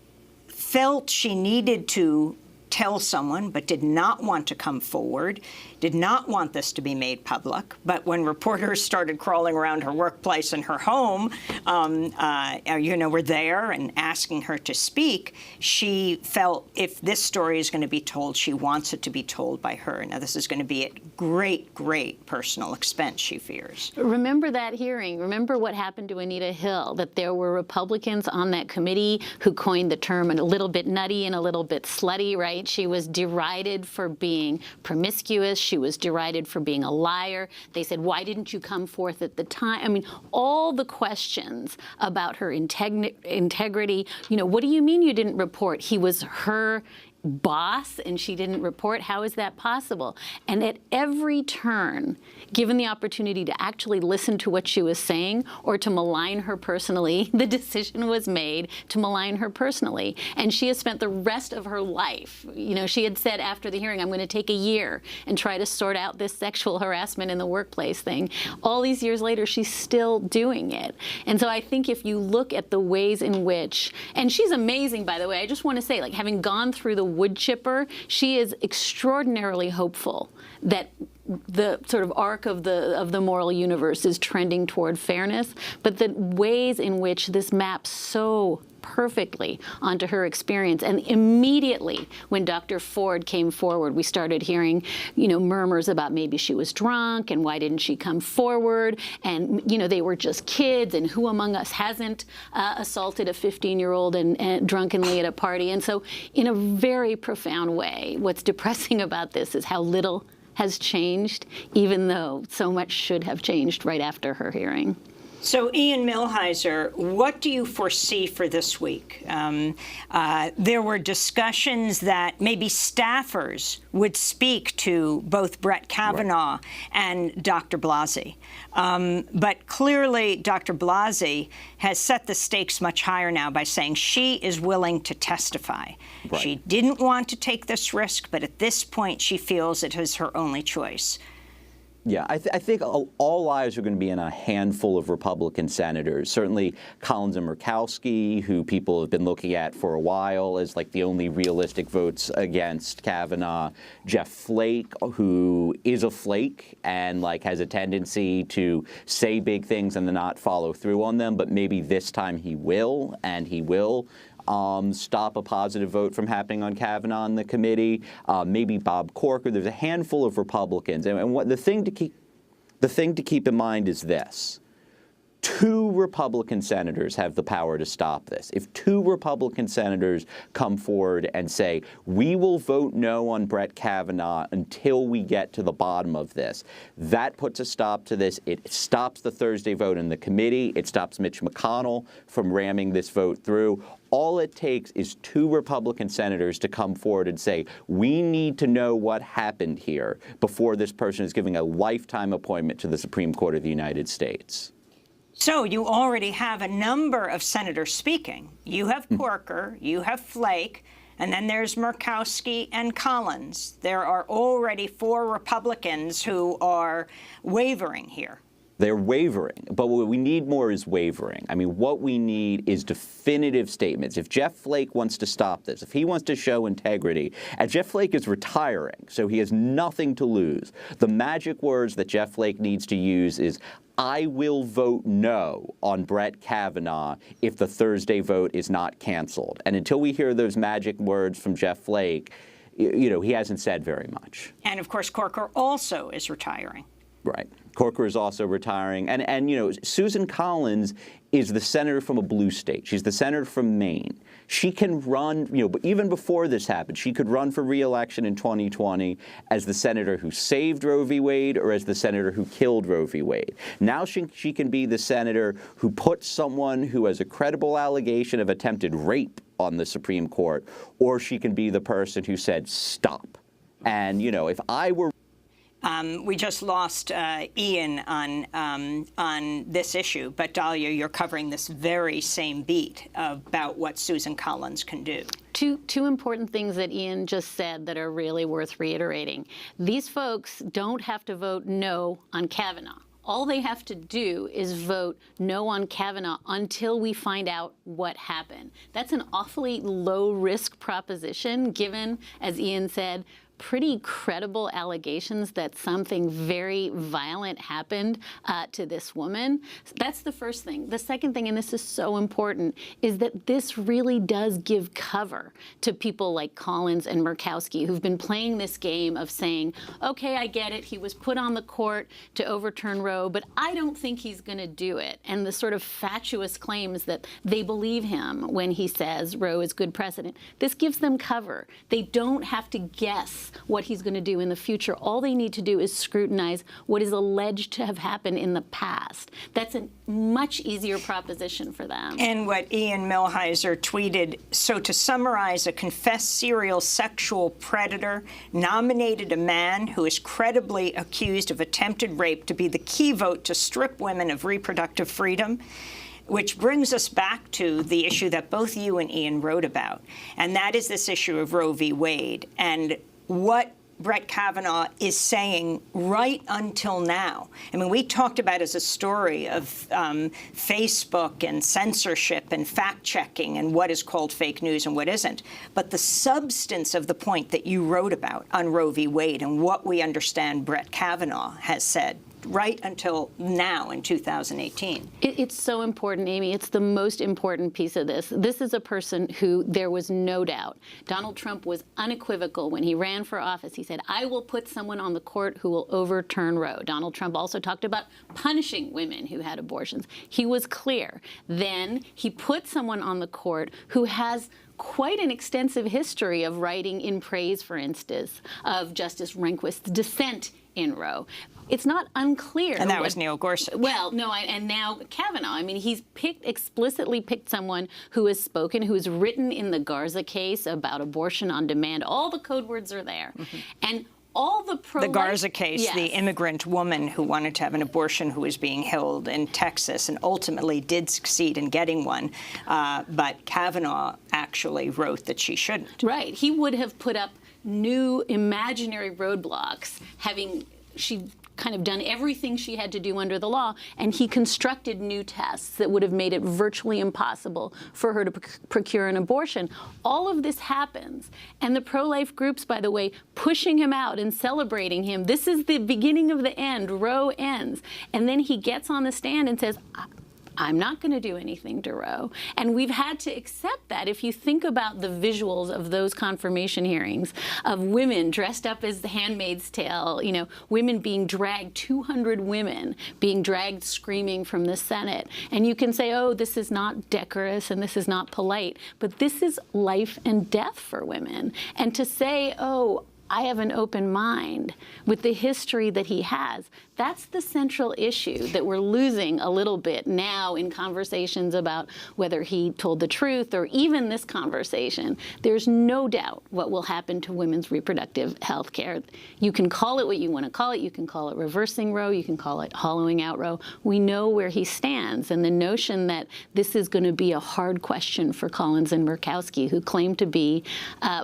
felt she needed to tell someone, but did not want to come forward, did not want this to be made public. But when reporters started crawling around her workplace and her home, were there and asking her to speak, she felt if this story is going to be told, she wants it to be told by her. Now, this is going to be at great, great personal expense, she fears. Remember that hearing. Remember what happened to Anita Hill, that there were Republicans on that committee who coined the term a little bit nutty and a little bit slutty, right? She was derided for being promiscuous. She was derided for being a liar. They said, why didn't you come forth at the time? I mean, all the questions about her integrity. You know, what do you mean you didn't report? He was her boss and she didn't report? How is that possible? And at every turn, given the opportunity to actually listen to what she was saying or to malign her personally, the decision was made to malign her personally. And she has spent the rest of her life, you know, she had said after the hearing, I'm going to take a year and try to sort out this sexual harassment in the workplace thing. All these years later, she's still doing it. And so I think if you look at the ways in which, and she's amazing, by the way, I just want to say, like, having gone through the wood chipper, she is extraordinarily hopeful that the sort of arc of the moral universe is trending toward fairness, but the ways in which this maps so perfectly onto her experience. And immediately when Dr. Ford came forward, we started hearing, you know, murmurs about maybe she was drunk and why didn't she come forward? And, you know, they were just kids and who among us hasn't assaulted a 15-year-old and drunkenly at a party? And so in a very profound way, what's depressing about this is how little has changed, even though so much should have changed right after her hearing. So, Ian Millhiser, what do you foresee for this week? There were discussions that maybe staffers would speak to both Brett Kavanaugh and Dr. Blasey. But clearly, Dr. Blasey has set the stakes much higher now by saying she is willing to testify. Right. She didn't want to take this risk, but at this point, she feels it is her only choice. Yeah, I think all eyes are going to be in a handful of Republican senators. Certainly Collins and Murkowski, who people have been looking at for a while as like the only realistic votes against Kavanaugh. Jeff Flake, who is a flake and like has a tendency to say big things and then not follow through on them, but maybe this time he will, and he will stop a positive vote from happening on Kavanaugh in the committee. Maybe Bob Corker. There's a handful of Republicans, and what the thing to keep in mind is this: 2 Republican senators have the power to stop this. If 2 Republican senators come forward and say, we will vote no on Brett Kavanaugh until we get to the bottom of this, that puts a stop to this. It stops the Thursday vote in the committee. It stops Mitch McConnell from ramming this vote through. All it takes is 2 Republican senators to come forward and say, we need to know what happened here before this person is giving a lifetime appointment to the Supreme Court of the United States. So you already have a number of senators speaking. You have Corker, you have Flake, and then there's Murkowski and Collins. There are already 4 Republicans who are wavering here. They're wavering. But what we need more is wavering. I mean, what we need is definitive statements. If Jeff Flake wants to stop this, if he wants to show integrity, and Jeff Flake is retiring, so he has nothing to lose, the magic words that Jeff Flake needs to use is, I will vote no on Brett Kavanaugh if the Thursday vote is not canceled. And until we hear those magic words from Jeff Flake, you know, he hasn't said very much. And, of course, Corker also is retiring. Right. Corker is also retiring. And you know, Susan Collins is the senator from a blue state. She's the senator from Maine. She can run, you know, but even before this happened, she could run for re-election in 2020 as the senator who saved Roe v. Wade or as the senator who killed Roe v. Wade. Now she can be the senator who put someone who has a credible allegation of attempted rape on the Supreme Court, or she can be the person who said stop. And, you know, if I were we just lost Ian on this issue, but Dahlia, you're covering this very same beat about what Susan Collins can do. Two important things that Ian just said that are really worth reiterating. These folks don't have to vote no on Kavanaugh. All they have to do is vote no on Kavanaugh until we find out what happened. That's an awfully low-risk proposition, given, as Ian said, pretty credible allegations that something very violent happened to this woman. That's the first thing. The second thing, and this is so important, is that this really does give cover to people like Collins and Murkowski, who've been playing this game of saying, okay, I get it, he was put on the court to overturn Roe, but I don't think he's going to do it. And the sort of fatuous claims that they believe him when he says Roe is good precedent. This gives them cover. They don't have to guess what he's going to do in the future. All they need to do is scrutinize what is alleged to have happened in the past. That's a much easier proposition for them. And what Ian Millhiser tweeted, so to summarize, a confessed serial sexual predator nominated a man who is credibly accused of attempted rape to be the key vote to strip women of reproductive freedom. Which brings us back to the issue that both you and Ian wrote about, and that is this issue of Roe v. Wade and what Brett Kavanaugh is saying right until now. I mean, we talked about as a story of Facebook and censorship and fact-checking and what is called fake news and what isn't. But the substance of the point that you wrote about on Roe v. Wade and what we understand Brett Kavanaugh has said right until now in 2018. It's so important, Amy. It's the most important piece of this. This is a person who there was no doubt. Donald Trump was unequivocal when he ran for office. He said, I will put someone on the court who will overturn Roe. Donald Trump also talked about punishing women who had abortions. He was clear. Then he put someone on the court who has quite an extensive history of writing in praise, for instance, of Justice Rehnquist's dissent in Roe. It's not unclear. And that was Neil Gorsuch. Well, no, and now Kavanaugh. I mean, he's explicitly picked someone who has spoken, who has written in the Garza case about abortion on demand. All the code words are there. Mm-hmm. And all the pro-life... The Garza case, yes. The immigrant woman who wanted to have an abortion who was being held in Texas and ultimately did succeed in getting one. But Kavanaugh actually wrote that she shouldn't. Right. He would have put up new imaginary roadblocks, she kind of done everything she had to do under the law, and he constructed new tests that would have made it virtually impossible for her to procure an abortion. All of this happens, and the pro-life groups, by the way, pushing him out and celebrating him. This is the beginning of the end. Roe ends. And then he gets on the stand and says, I'm not going to do anything to Roe. And we've had to accept that. If you think about the visuals of those confirmation hearings, of women dressed up as the Handmaid's Tale, you know, women being dragged, 200 women being dragged screaming from the Senate. And you can say, oh, this is not decorous and this is not polite. But this is life and death for women. And to say, oh, I have an open mind with the history that he has. That's the central issue that we're losing a little bit now in conversations about whether he told the truth or even this conversation. There's no doubt what will happen to women's reproductive health care. You can call it what you want to call it. You can call it reversing Roe. You can call it hollowing out Roe. We know where he stands. And the notion that this is going to be a hard question for Collins and Murkowski, who claim to be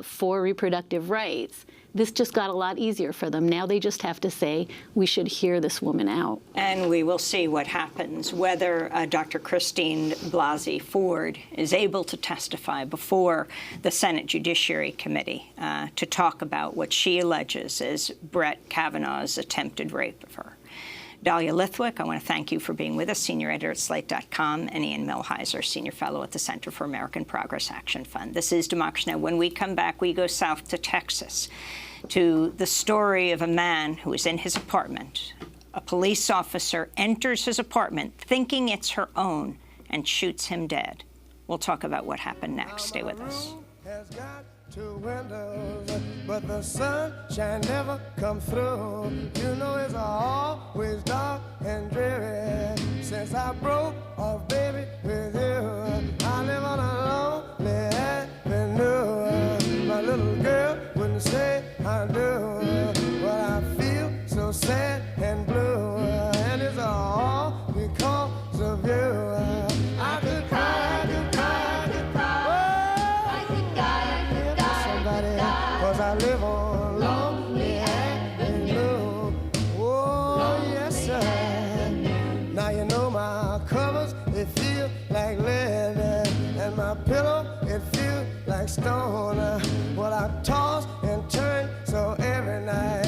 for reproductive rights, this just got a lot easier for them. Now they just have to say, we should hear this woman out. And we will see what happens, whether Dr. Christine Blasey Ford is able to testify before the Senate Judiciary Committee to talk about what she alleges is Brett Kavanaugh's attempted rape of her. Dahlia Lithwick, I want to thank you for being with us, senior editor at Slate.com, and Ian Millhiser, senior fellow at the Center for American Progress Action Fund. This is Democracy Now! When we come back, we go south to Texas, to the story of a man who is in his apartment. A police officer enters his apartment thinking it's her own and shoots him dead. We'll talk about what happened next. Stay with us. Two windows, but the sunshine never come through. You know it's always dark and dreary. Since I broke off, baby, with you, I live on a lonely avenue. My little girl wouldn't say I do, but I feel so sad and blue, and it's all because of you. I could cry, I could cry, I could cry. I live on Lonely Avenue. Oh, yes, sir. Now you know my covers, they feel like leather, and my pillow, it feels like stone. Well, I toss and turn so every night.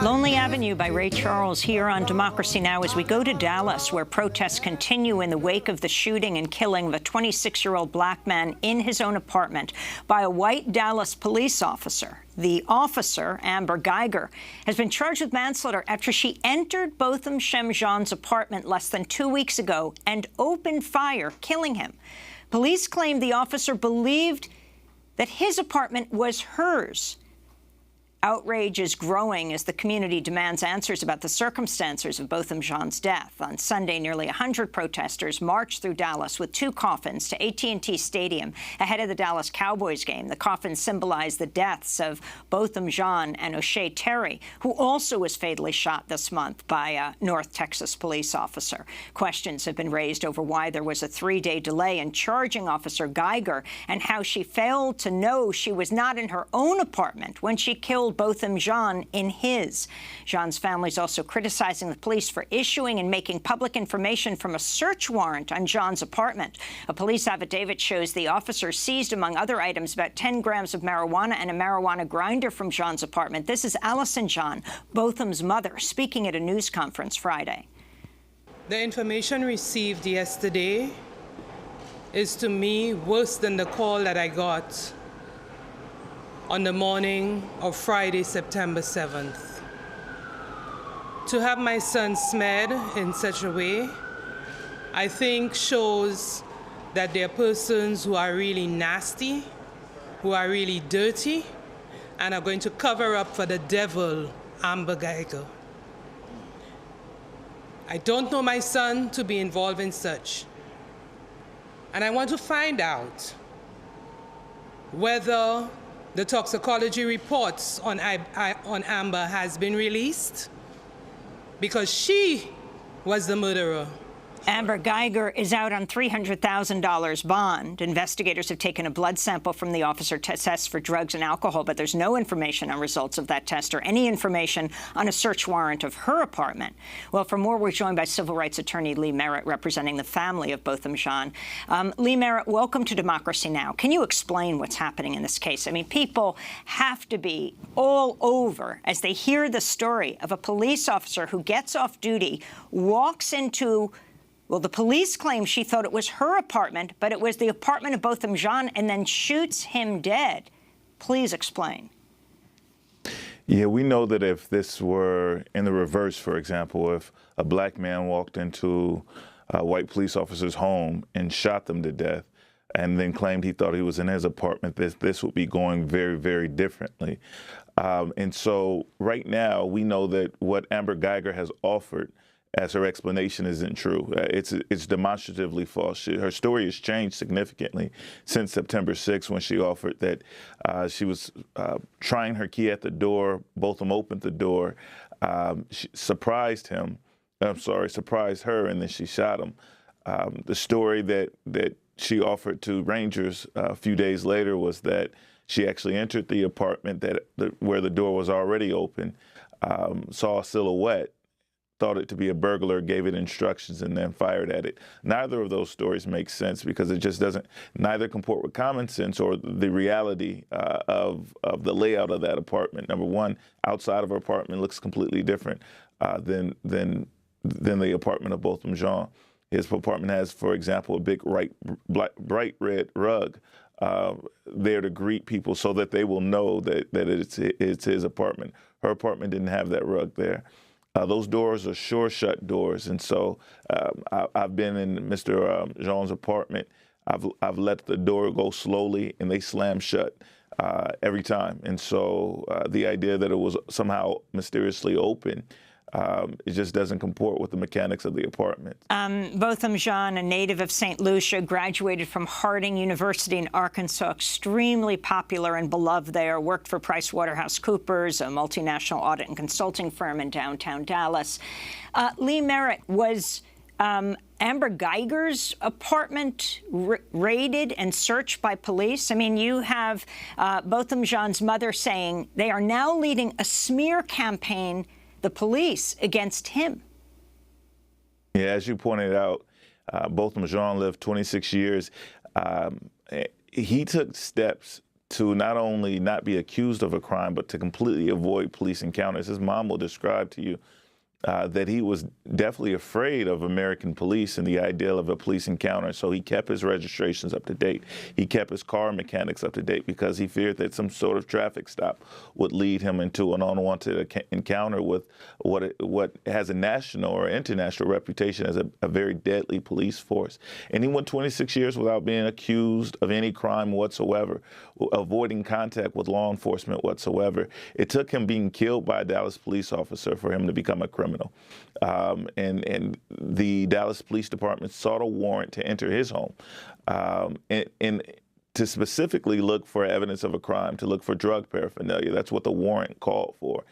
Lonely Avenue by Ray Charles here on Democracy Now! As we go to Dallas, where protests continue in the wake of the shooting and killing of a 26-year-old black man in his own apartment by a white Dallas police officer. The officer, Amber Geiger, has been charged with manslaughter after she entered Botham Shem-Jean's apartment less than 2 weeks ago and opened fire, killing him. Police claim the officer believed that his apartment was hers. Outrage is growing as the community demands answers about the circumstances of Botham Jean's death. On Sunday, nearly 100 protesters marched through Dallas with 2 coffins to AT&T Stadium ahead of the Dallas Cowboys game. The coffins symbolize the deaths of Botham Jean and O'Shea Terry, who also was fatally shot this month by a North Texas police officer. Questions have been raised over why there was a 3-day delay in charging Officer Geiger and how she failed to know she was not in her own apartment when she killed Botham Jean in his. Jean's family is also criticizing the police for issuing and making public information from a search warrant on Jean's apartment. A police affidavit shows the officer seized, among other items, about 10 grams of marijuana and a marijuana grinder from Jean's apartment. This is Allison Jean, Botham's mother, speaking at a news conference Friday. The information received yesterday is, to me, worse than the call that I got on the morning of Friday, September 7th. To have my son smeared in such a way, I think shows that there are persons who are really nasty, who are really dirty, and are going to cover up for the devil, Amber Geiger. I don't know my son to be involved in such. And I want to find out whether the toxicology reports on Amber has been released, because she was the murderer. Amber Geiger is out on $300,000 bond. Investigators have taken a blood sample from the officer to test for drugs and alcohol, but there's no information on results of that test or any information on a search warrant of her apartment. Well, for more, we're joined by civil rights attorney Lee Merritt, representing the family of Botham Jean. Lee Merritt, welcome to Democracy Now! Can you explain what's happening in this case? I mean, people have to be all over as they hear the story of a police officer who gets off duty, walks into, well, the police claim she thought it was her apartment, but it was the apartment of Botham Jean, and then shoots him dead. Please explain. Yeah, we know that if this were in the reverse, for example, if a black man walked into a white police officer's home and shot them to death and then claimed he thought he was in his apartment, this would be going very, very differently. And so right now, we know that what Amber Geiger has offered as her explanation isn't true. It's demonstratively false. Her story has changed significantly since September 6th, when she offered that she was trying her key at the door. Botham opened the door, she surprised her, and then she shot him. The story that she offered to Rangers a few days later was that She actually entered the apartment where the door was already open, saw a silhouette, thought it to be a burglar, gave it instructions, and then fired at it. Neither of those stories make sense because it just doesn't neither comport with common sense or the reality of the layout of that apartment. Number one, outside of her apartment looks completely different than the apartment of Botham Jean. His apartment has, for example, a big bright red rug there to greet people so that they will know that it's his apartment. Her apartment didn't have that rug there. Those doors are sure shut doors, and so I've been in Mr. Jean's apartment. I've let the door go slowly, and they slam shut every time. And so the idea that it was somehow mysteriously open, it just doesn't comport with the mechanics of the apartment. Botham Jean, a native of St. Lucia, graduated from Harding University in Arkansas, extremely popular and beloved there, worked for PricewaterhouseCoopers, a multinational audit and consulting firm in downtown Dallas. Lee Merritt, was Amber Geiger's apartment raided and searched by police? I mean, you have Botham Jean's mother saying they are now leading a smear campaign, the police, against him. Yeah, as you pointed out, Botham Jean lived 26 years. He took steps to not only not be accused of a crime, but to completely avoid police encounters. His mom will describe to you that he was definitely afraid of American police and the idea of a police encounter. So he kept his registrations up to date. He kept his car mechanics up to date because he feared that some sort of traffic stop would lead him into an unwanted encounter with what has a national or international reputation as a very deadly police force. And he went 26 years without being accused of any crime whatsoever, avoiding contact with law enforcement whatsoever. It took him being killed by a Dallas police officer for him to become a criminal. And the Dallas Police Department sought a warrant to enter his home and to specifically look for evidence of a crime, to look for drug paraphernalia. That's what the warrant called for.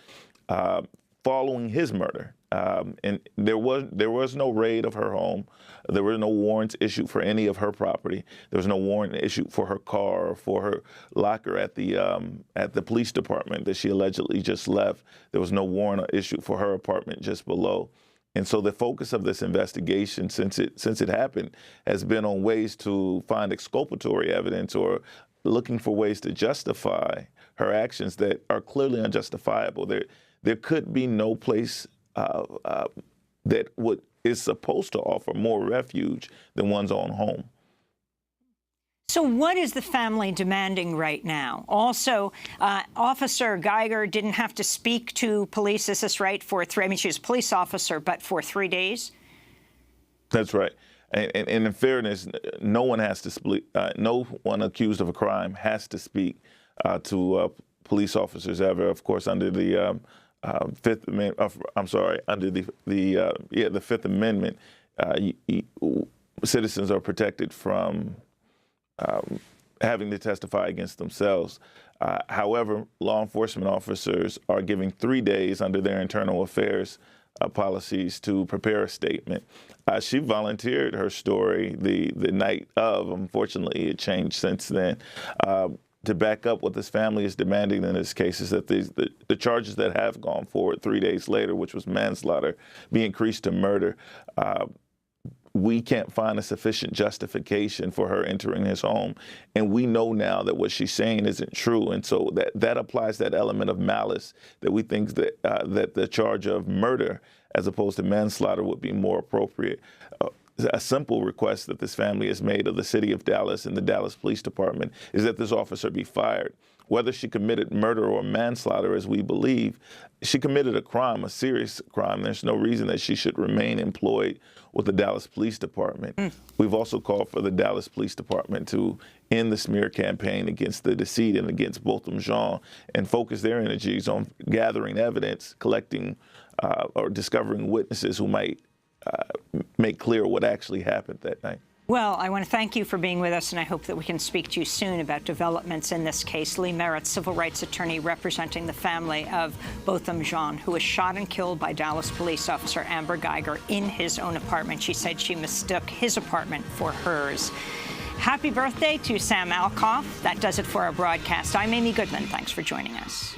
Following his murder, and there was no raid of her home. There were no warrants issued for any of her property. There was no warrant issued for her car or for her locker at the police department that she allegedly just left. There was no warrant issued for her apartment just below. And so the focus of this investigation, since it happened, has been on ways to find exculpatory evidence or looking for ways to justify her actions that are clearly unjustifiable. There could be no place that is supposed to offer more refuge than one's own home. So what is the family demanding right now? Also, Officer Geiger didn't have to speak to police, is this right, I mean, she was a police officer, but for 3 days? That's right. And in fairness, no one has to speak, no one accused of a crime has to speak to police officers ever, of course, under the Fifth Amendment. I'm sorry, under the Fifth Amendment, citizens are protected from having to testify against themselves. However, law enforcement officers are giving 3 days under their internal affairs policies to prepare a statement. She volunteered her story the night of. Unfortunately, it changed since then. To back up what this family is demanding in this case is that the charges that have gone forward 3 days later, which was manslaughter, be increased to murder. We can't find a sufficient justification for her entering his home. And we know now that what she's saying isn't true. And so that applies that element of malice that we think that the charge of murder as opposed to manslaughter would be more appropriate. A simple request that this family has made of the city of Dallas and the Dallas Police Department is that this officer be fired. Whether she committed murder or manslaughter, as we believe, she committed a crime, a serious crime. There's no reason that she should remain employed with the Dallas Police Department. We've also called for the Dallas Police Department to end the smear campaign against the decedent, against Botham Jean, and focus their energies on gathering evidence, collecting or discovering witnesses who might make clear what actually happened that night. Well, I want to thank you for being with us, and I hope that we can speak to you soon about developments in this case. Lee Merritt, civil rights attorney representing the family of Botham Jean, who was shot and killed by Dallas police officer Amber Geiger in his own apartment. She said she mistook his apartment for hers. Happy birthday to Sam Alcoff. That does it for our broadcast. I'm Amy Goodman. Thanks for joining us.